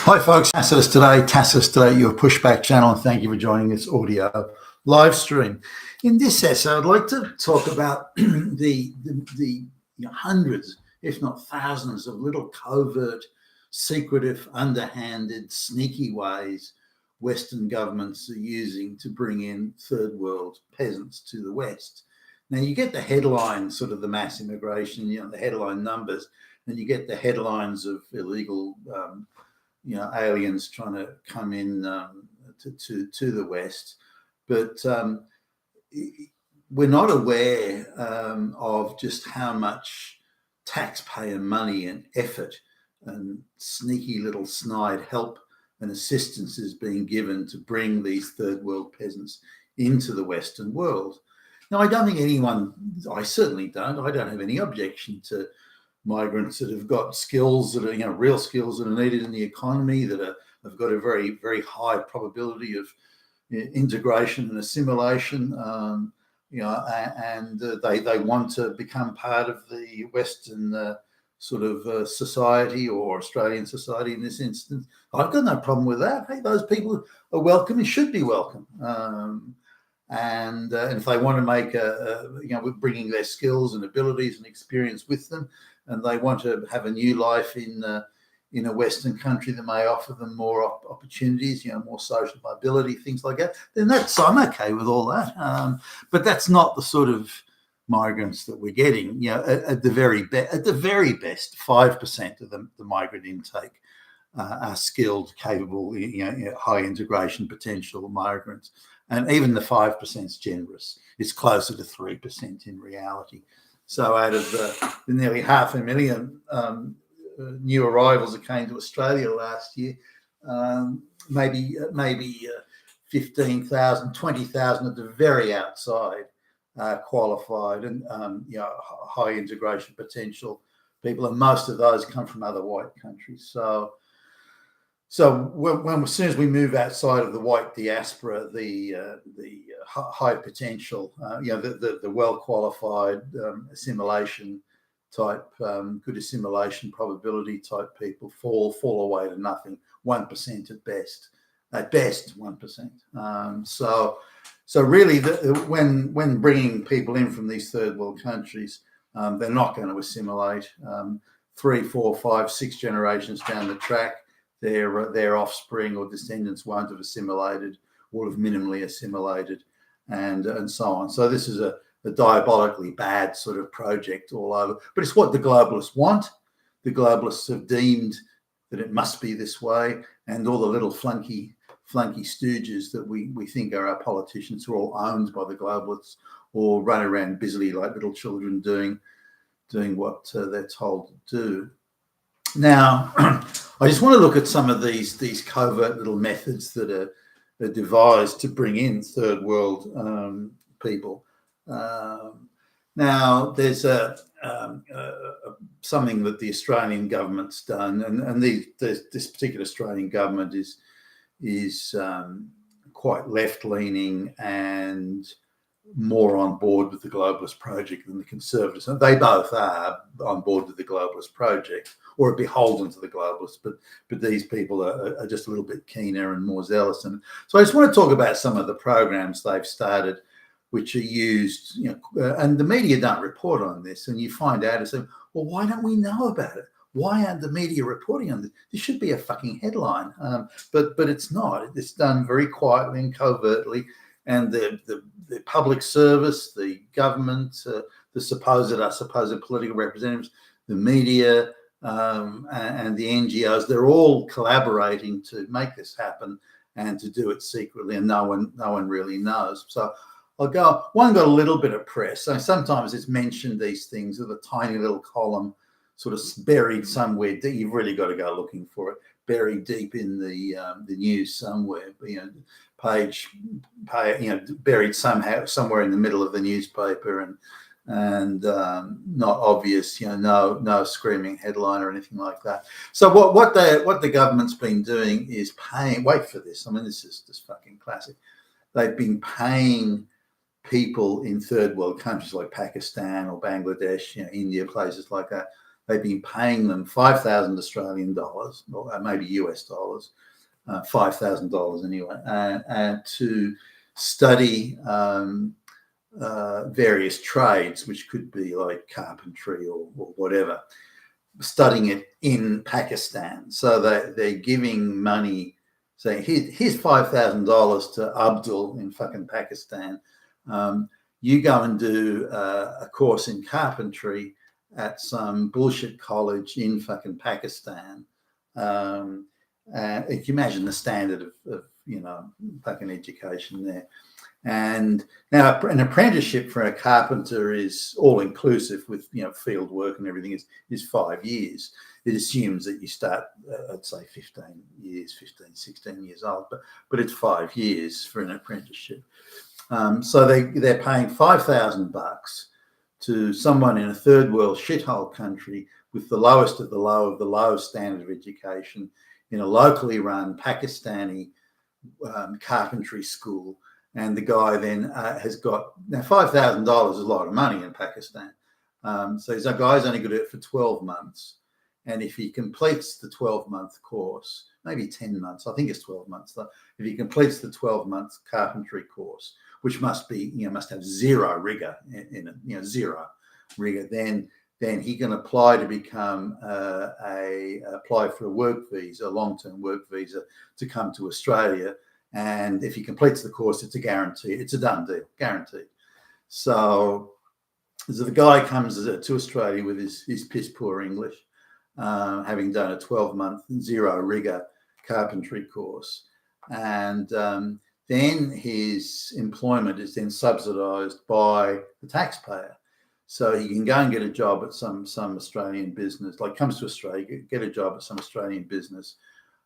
Hi folks, Tacitus today, your pushback channel, and thank you for joining this audio live stream. In this essay, I'd like to talk about the hundreds, if not thousands, of little covert, secretive, underhanded, sneaky ways Western governments are using to bring in third world peasants to the West. Now, you get the headlines, sort of the mass immigration, the headline numbers, and you get the headlines of illegal aliens trying to come in to the West, but we're not aware of just how much taxpayer money and effort and sneaky little snide help and assistance is being given to bring these third world peasants into the Western world. Now, I don't think I certainly don't, I don't have any objection to migrants that have got skills that are, real skills that are needed in the economy, that have got a very, very high probability of integration and assimilation, and they want to become part of the Western society, or Australian society in this instance. I've got no problem with that. Hey, those people are welcome and should be welcome. And if they want to make bringing their skills and abilities and experience with them, and they want to have a new life in a Western country that may offer them more opportunities, more social mobility, things like that, then I'm okay with all that. But that's not the sort of migrants that we're getting. At the very best, 5% of the migrant intake are skilled, capable, high integration potential migrants. And even the 5% is generous. It's closer to 3% in reality. So out of the nearly 500,000 new arrivals that came to Australia last year, maybe 15,000, 20,000 at the very outside qualified and high integration potential people, and most of those come from other white countries. So as soon as we move outside of the white diaspora, the high potential, the well qualified assimilation type, good assimilation probability type people fall away to nothing, 1% at best. At best, 1%. So really, when bringing people in from these third world countries, they're not going to assimilate. 3, 4, 5, 6 generations down the track, their offspring or descendants won't have assimilated, will have minimally assimilated, and so on. So this is a diabolically bad sort of project all over. But it's what the globalists want. The globalists have deemed that it must be this way, and all the little flunky stooges that we think are our politicians are all owned by the globalists, or run around busily like little children doing what they're told to do. Now, I just want to look at some of these covert little methods that are devised to bring in third world people. Now, there's something that the Australian government's done, and this particular Australian government is quite left-leaning and more on board with the globalist project than the Conservatives. And they both are on board with the globalist project, or beholden to the globalists, but these people are just a little bit keener and more zealous. And so I just want to talk about some of the programs they've started, which are used, and the media don't report on this, and you find out and say, well, why don't we know about it? Why aren't the media reporting on this? This should be a fucking headline, but it's not. It's done very quietly and covertly, and the public service, the government, the supposed political representatives, the media, and the NGOs, they're all collaborating to make this happen and to do it secretly, and no one really knows. So one got a little bit of press. So sometimes it's mentioned, these things with a tiny little column sort of buried somewhere. You've really got to go looking for it, buried deep in the news somewhere, buried somewhere in the middle of the newspaper, and not obvious, no screaming headline or anything like that. So what the government's been doing is paying. Wait for this. I mean, this is just fucking classic. They've been paying people in third world countries like Pakistan or Bangladesh, India, places like that. they've been paying them 5,000 Australian dollars, or maybe US dollars, $5,000 anyway, to study various trades, which could be like carpentry or whatever, studying it in Pakistan. So they're giving money, saying, here's $5,000 to Abdul in fucking Pakistan. You go and do a course in carpentry at some bullshit college in fucking Pakistan. You can imagine the standard of fucking education there. And now an apprenticeship for a carpenter is all inclusive with field work and everything is 5 years. It assumes that you start I'd say 15, 16 years old, but it's 5 years for an apprenticeship. So they're paying $5,000 to someone in a third world shithole country with the lowest of the low of the low standard of education in a locally run Pakistani carpentry school. And the guy then has got, now $5,000 is a lot of money in Pakistan. So the guy's only going to do it for 12 months. And if he completes the 12-month course, maybe 10 months, I think it's 12 months though. If he completes the 12-month carpentry course, which must be, must have zero rigor in it, zero rigor, then he can apply to become apply for a work visa, a long-term work visa to come to Australia. And if he completes the course, it's a guarantee. It's a done deal, guaranteed. So the guy comes to Australia with his piss poor English, having done a 12-month zero rigor carpentry course. And then his employment is then subsidised by the taxpayer. So he can go and get a job at some Australian business, like comes to Australia, get a job at some Australian business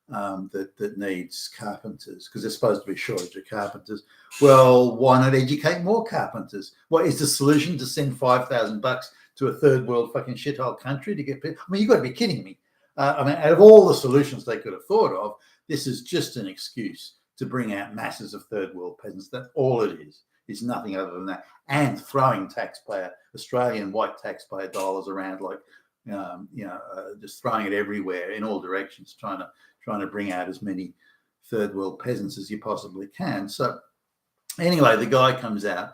that needs carpenters, because there's supposed to be a shortage of carpenters. Well, why not educate more carpenters? What is the solution, to send $5,000 to a third world fucking shithole country to get people? I mean, you've got to be kidding me. Out of all the solutions they could have thought of, this is just an excuse to bring out masses of third world peasants. That's all it is. It's nothing other than that. And throwing Australian white taxpayer dollars around like, just throwing it everywhere in all directions, trying to bring out as many third world peasants as you possibly can. So anyway, the guy comes out,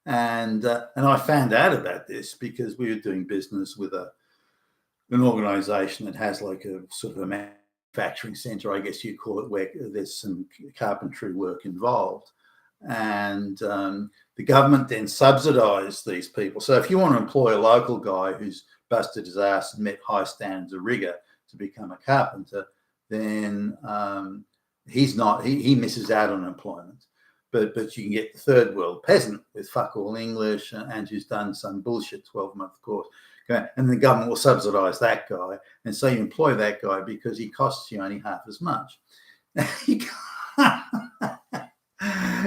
and I found out about this because we were doing business with an organisation that has like a sort of a manufacturing centre, I guess you call it, where there's some carpentry work involved. And the government then subsidised these people. So if you want to employ a local guy who's busted his ass and met high standards of rigour to become a carpenter, then he misses out on employment. But you can get the third world peasant with fuck all English and who's done some bullshit 12-month course. Okay? And the government will subsidise that guy. And so you employ that guy because he costs you only half as much.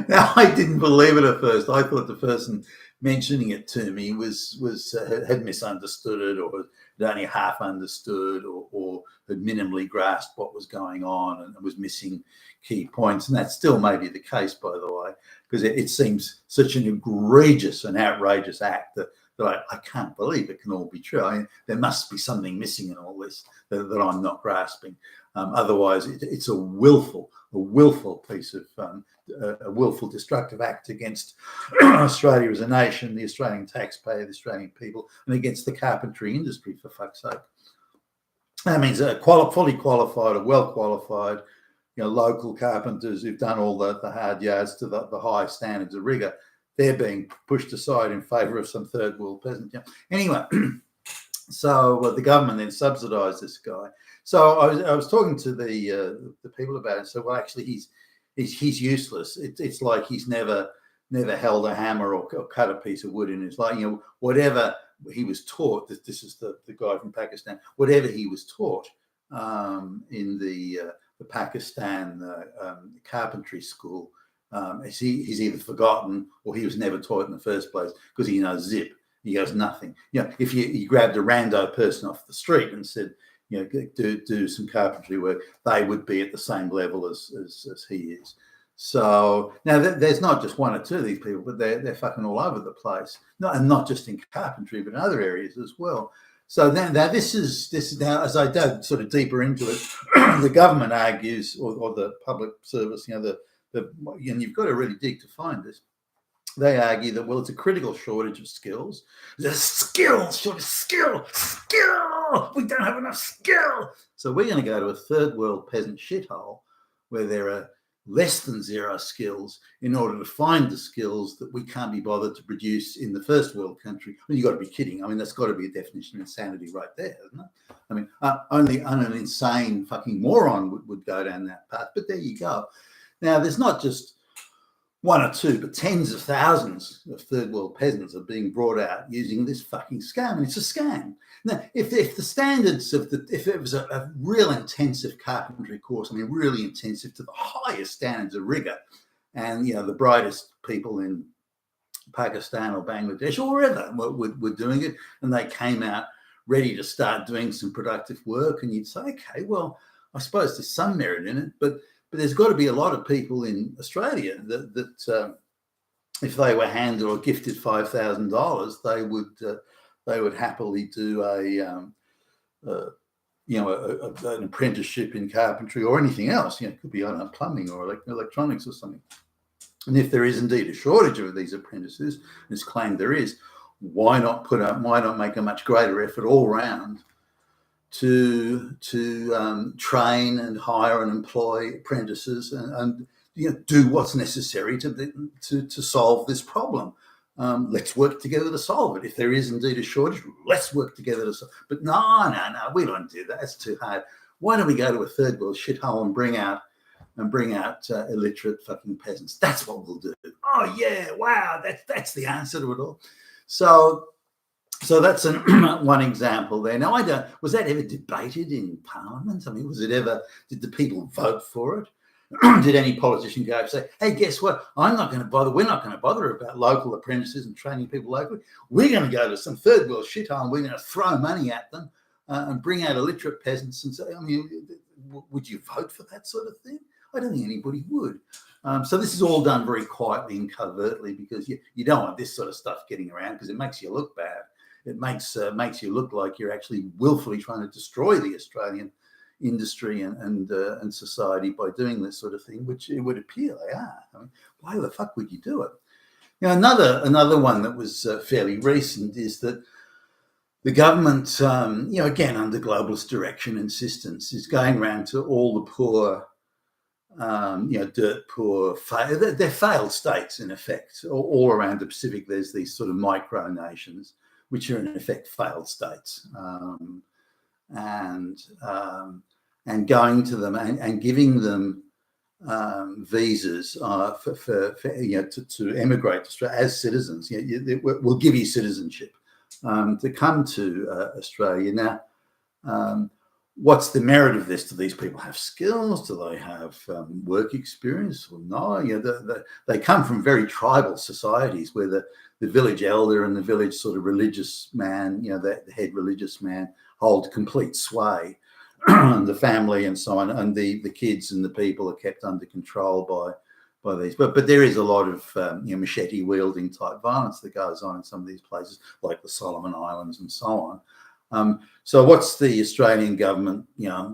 Now, I didn't believe it at first. I thought the person mentioning it to me had misunderstood it, or had only half understood, or had minimally grasped what was going on and was missing key points. And that still may be the case, by the way, because it seems such an egregious and outrageous act that I can't believe it can all be true. I mean, there must be something missing in all this that I'm not grasping. Otherwise, it's a willful piece of a willful destructive act against Australia as a nation, the Australian taxpayer, the Australian people, and against the carpentry industry, for fuck's sake. That means fully qualified or well qualified, local carpenters who've done all the hard yards to the high standards of rigour, they're being pushed aside in favour of some third world peasant. Anyway, so the government then subsidised this guy. So I was talking to the people about it. So well, actually, he's useless. It's like he's never held a hammer or cut a piece of wood in his life. Whatever he was taught. This is the guy from Pakistan. Whatever he was taught in the Pakistan carpentry school, he's either forgotten or he was never taught in the first place, because he knows zip. He goes nothing. If you grabbed a rando person off the street and said, do some carpentry work, they would be at the same level as he is. So now there's not just one or two of these people, but they're fucking all over the place. And not just in carpentry, but in other areas as well. So now this is now, as I dug sort of deeper into it, the government argues, or the public service, and you've got to really dig to find this. They argue that, well, it's a critical shortage of skills. There's a skill. We don't have enough skill. So we're going to go to a third world peasant shithole where there are less than zero skills in order to find the skills that we can't be bothered to produce in the first world country. Well, you've got to be kidding. I mean, that's got to be a definition of insanity right there, isn't it? I mean, only an insane fucking moron would go down that path. But there you go. Now, there's not just one or two, but tens of thousands of third world peasants are being brought out using this fucking scam. And it's a scam. Now, if the standards of if it was a real intensive carpentry course, I mean, really intensive to the highest standards of rigor, and, the brightest people in Pakistan or Bangladesh or wherever were doing it, and they came out ready to start doing some productive work, and you'd say, okay, well, I suppose there's some merit in it, but there's got to be a lot of people in Australia that if they were handed or gifted $5,000, they would happily do an apprenticeship in carpentry or anything else. It could be, I don't know, plumbing or electronics or something. And if there is indeed a shortage of these apprentices, and it's claimed there is, why not make a much greater effort all round to train and hire and employ apprentices and do what's necessary to solve this problem. Let's work together to solve it. If there is indeed a shortage, let's work together to solve it. But no, we don't do that. It's too hard. Why don't we go to a third world shithole and bring out illiterate fucking peasants? That's what we'll do. Oh yeah, wow, that's the answer to it all. So that's one example there. Now, was that ever debated in Parliament? I mean, did the people vote for it? Did any politician go and say, hey, guess what? We're not going to bother about local apprentices and training people locally. We're going to go to some third world shithole and we're going to throw money at them and bring out illiterate peasants and say, I mean, would you vote for that sort of thing? I don't think anybody would. So this is all done very quietly and covertly because you don't want this sort of stuff getting around because it makes you look bad. It makes you look like you're actually willfully trying to destroy the Australian industry and society by doing this sort of thing, which it would appear they are. I mean, why the fuck would you do it? Another one that was fairly recent is that the government, again under globalist direction and insistence, is going around to all the poor, dirt poor, they're failed states in effect. All around the Pacific, there's these sort of micronations which are in effect failed states, and going to them and giving them visas to emigrate to Australia as citizens. We'll give you citizenship to come to Australia. Now, what's the merit of this? Do these people have skills? Do they have work experience? Well, no. They come from very tribal societies where the village elder and the village sort of religious man, the head religious man, hold complete sway. The family and so on, and the kids and the people are kept under control by these. But there is a lot of machete wielding type violence that goes on in some of these places, like the Solomon Islands and so on. So what's the Australian government,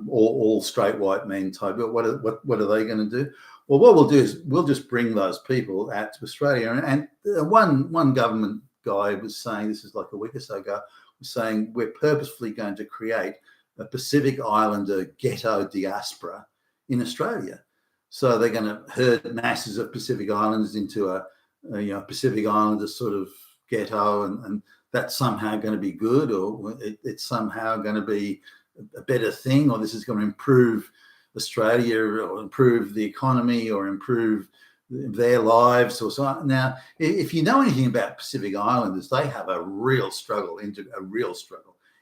all straight white men type? What are they going to do? Well, what we'll do is we'll just bring those people out to Australia. And one government guy was saying, this is like a week or so ago, was saying we're purposefully going to create a Pacific Islander ghetto diaspora in Australia. So they're going to herd masses of Pacific Islanders into a Pacific Islander sort of ghetto, and that's somehow going to be good, or it's somehow going to be a better thing, or this is going to improve Australia or improve the economy or improve their lives or so on. Now, if you know anything about Pacific Islanders, they have a real struggle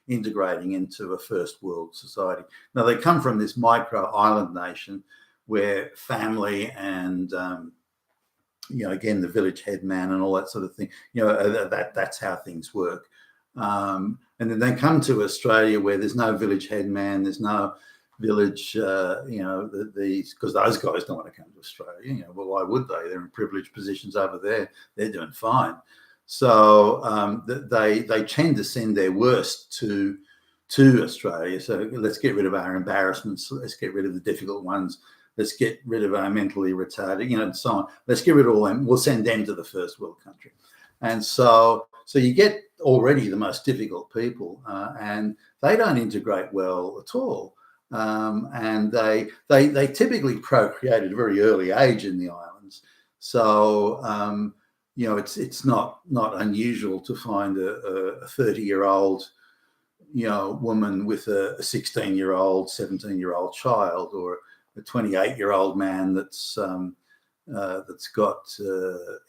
integrating into a first world society. Now, they come from this micro island nation where family and again the village head man and all that sort of thing, that's how things work. And then they come to Australia where there's no village head man, there's no village, because those guys don't want to come to Australia. Well, why would they? They're in privileged positions over there. They're doing fine. So they tend to send their worst to Australia. So let's get rid of our embarrassments. Let's get rid of the difficult ones. Let's get rid of our mentally retarded, and so on. Let's get rid of all them. We'll send them to the first world country. And so you get already the most difficult people, and they don't integrate well at all. And they typically procreate at a very early age in the islands. So it's not unusual to find a 30-year-old woman with a 16-year-old, 17-year-old child, or a 28-year-old man that's got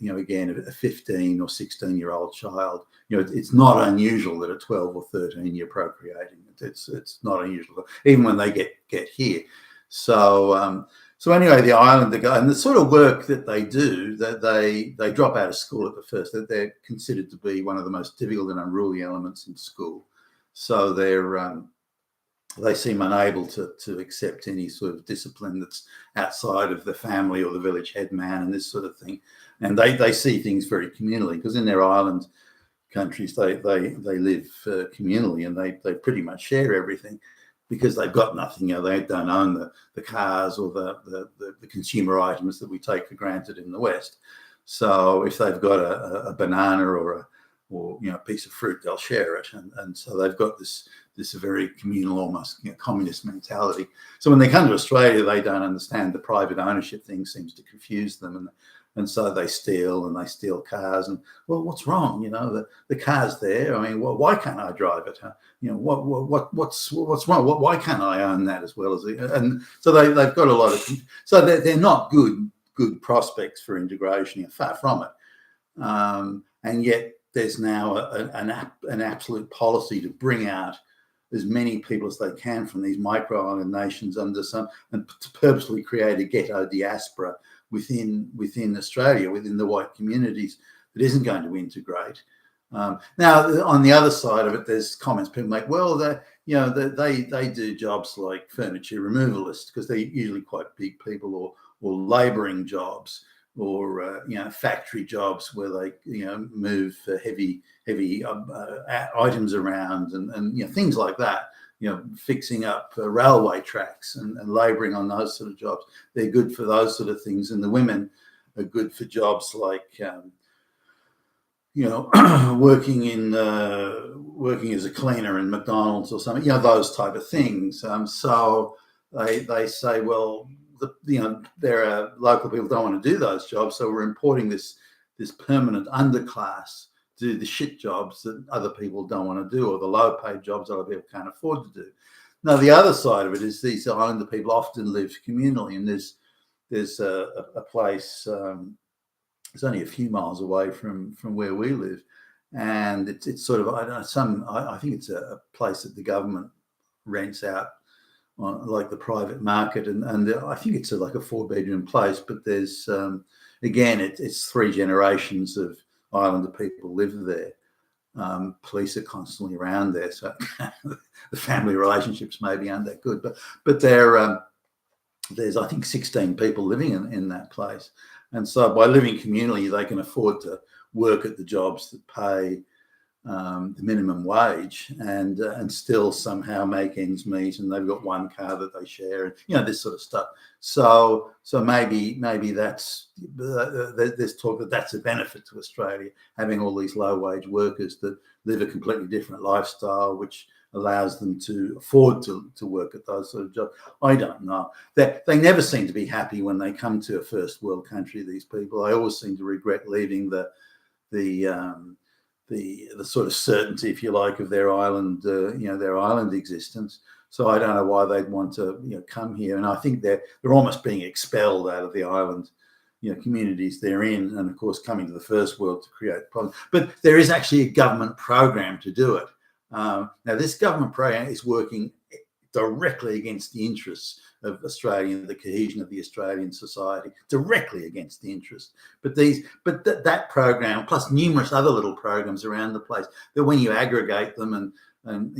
again a 15 or 16-year-old child. It's not unusual that at 12 or 13 you're procreating. It's not unusual, even when they get here. So anyway, the island and the sort of work that they do, that they drop out of school at the first. That they're considered to be one of the most difficult and unruly elements in school. So they seem unable to accept any sort of discipline that's outside of the family or the village head man and this sort of thing. And they see things very communally, because in their island countries they live communally, and they pretty much share everything, because they've got nothing. They don't own the cars or the consumer items that we take for granted in the West. So if they've got a banana or a piece of fruit, they'll share it, and so they've got this very communal, almost communist mentality. So when they come to Australia, they don't understand the private ownership thing. Seems to confuse them, and so they steal cars. And well, what's wrong? The car's there. I mean, well, why can't I drive it? What's wrong? Why can't I own that as well as and so they've got a lot of. So they're not good prospects for integration. Far from it, and yet there's now an absolute policy to bring out as many people as they can from these micro-island nations and to purposely create a ghetto diaspora within Australia, within the white communities, that isn't going to integrate. Now, on the other side of it, there's comments people make. Well, they do jobs like furniture removalists, because they're usually quite big people, or labouring jobs, or factory jobs where they move heavy items around and things like that. Fixing up railway tracks and labouring on those sort of jobs. They're good for those sort of things, and the women are good for jobs like working as a cleaner in McDonald's or something. Those type of things. So they say, well, there are local people who don't want to do those jobs, so we're importing this permanent underclass to do the shit jobs that other people don't want to do, or the low-paid jobs other people can't afford to do. Now, the other side of it is these islander people often live communally, and there's a place. It's only a few miles away from where we live, and it's sort of I think it's a place that the government rents out on like the private market, and I think it's like a 4-bedroom place, but there's again it's 3 generations of islander people live there. Police are constantly around there, so the family relationships maybe aren't that good, but there's I think 16 people living in that place, and so by living communally they can afford to work at the jobs that pay the minimum wage and still somehow make ends meet, and they've got one car that they share, and this sort of stuff. So maybe that's there's talk that that's a benefit to Australia, having all these low wage workers that live a completely different lifestyle, which allows them to afford to work at those sort of jobs. I don't know. They never seem to be happy when they come to a first world country, these people. I always seem to regret leaving the sort of certainty, if you like, of their island, their island existence. So I don't know why they'd want to, come here. And I think they're almost being expelled out of the island, communities they're in, and of course coming to the first world to create problems. But there is actually a government program to do it. Now, this government program is working directly against the interests of the cohesion of the Australian society, directly against the interest. But that program, plus numerous other little programs around the place, that when you aggregate them and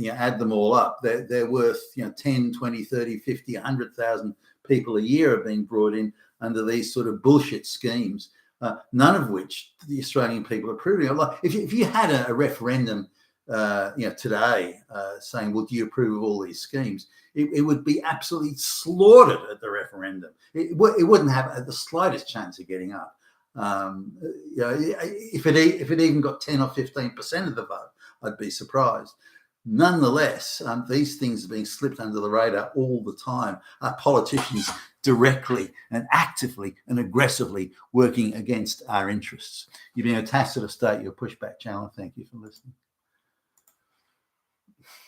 add them all up, they're worth 10, 20, 30, 50, 100,000 people a year are being brought in under these sort of bullshit schemes. none of which the Australian people are approving of. Like if you had a referendum, today, saying, "Well, do you approve of all these schemes?" It would be absolutely slaughtered at the referendum. It wouldn't have the slightest chance of getting up. If it even got 10 or 15% of the vote, I'd be surprised. Nonetheless, these things are being slipped under the radar all the time. Politicians directly and actively and aggressively working against our interests. You've been a Tacitus State, your Pushback channel. Thank you for listening.